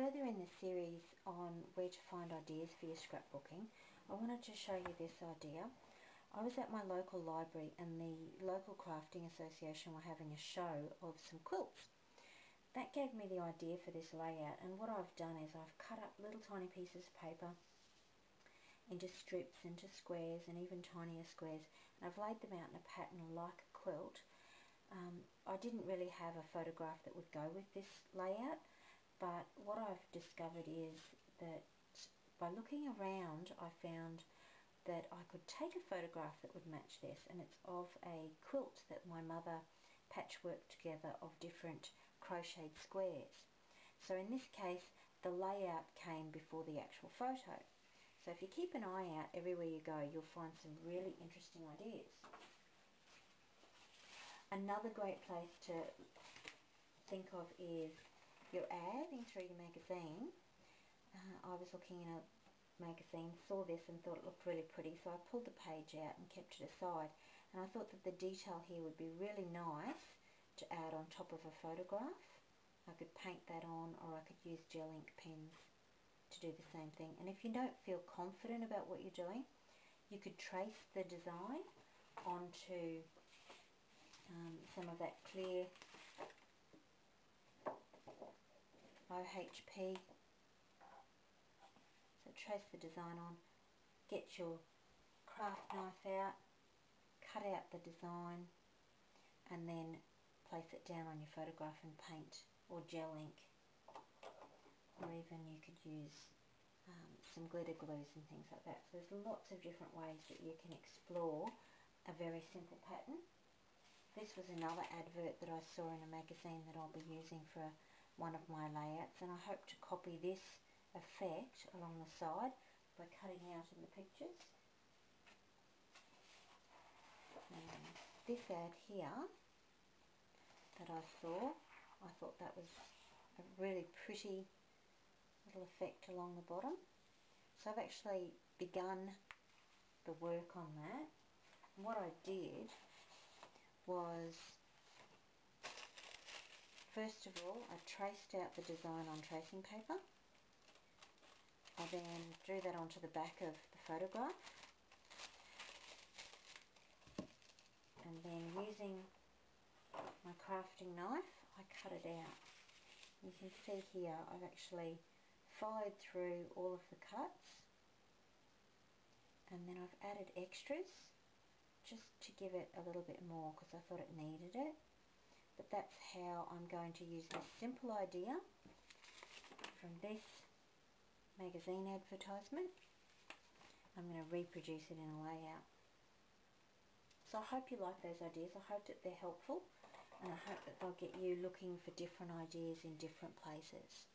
Further in the series on where to find ideas for your scrapbooking, I wanted to show you this idea. I was at my local library and the local crafting association were having a show of some quilts. That gave me the idea for this layout, and what I've done is I've cut up little tiny pieces of paper into strips, into squares, and even tinier squares, and I've laid them out in a pattern like a quilt. I didn't really have a photograph that would go with this layout, but what I've discovered is that by looking around I found that I could take a photograph that would match this, and it's of a quilt that my mother patchworked together of different crocheted squares. So in this case the layout came before the actual photo. So if you keep an eye out everywhere you go, you'll find some really interesting ideas. Another great place to think of is you're adding through your magazine. I was looking in a magazine, saw this and thought it looked really pretty, so I pulled the page out and kept it aside, and I thought that the detail here would be really nice to add on top of a photograph. I could paint that on, or I could use gel ink pens to do the same thing. And if you don't feel confident about what you're doing, you could trace the design onto some of that clear OHP. So trace the design on, get your craft knife out, cut out the design, and then place it down on your photograph and paint, or gel ink, or even you could use some glitter glues and things like that. So there's lots of different ways that you can explore a very simple pattern. This was another advert that I saw in a magazine that I'll be using for one of my layouts, and I hope to copy this effect along the side by cutting out in the pictures. And this ad here that I saw, I thought that was a really pretty little effect along the bottom. So I've actually begun the work on that, and what I did was, first of all, I traced out the design on tracing paper. I then drew that onto the back of the photograph, and then using my crafting knife I cut it out. You can see here I've actually followed through all of the cuts, and then I've added extras just to give it a little bit more because I thought it needed it. But that's how I'm going to use this simple idea from this magazine advertisement. I'm going to reproduce it in a layout. So I hope you like those ideas. I hope that they're helpful, and I hope that they'll get you looking for different ideas in different places.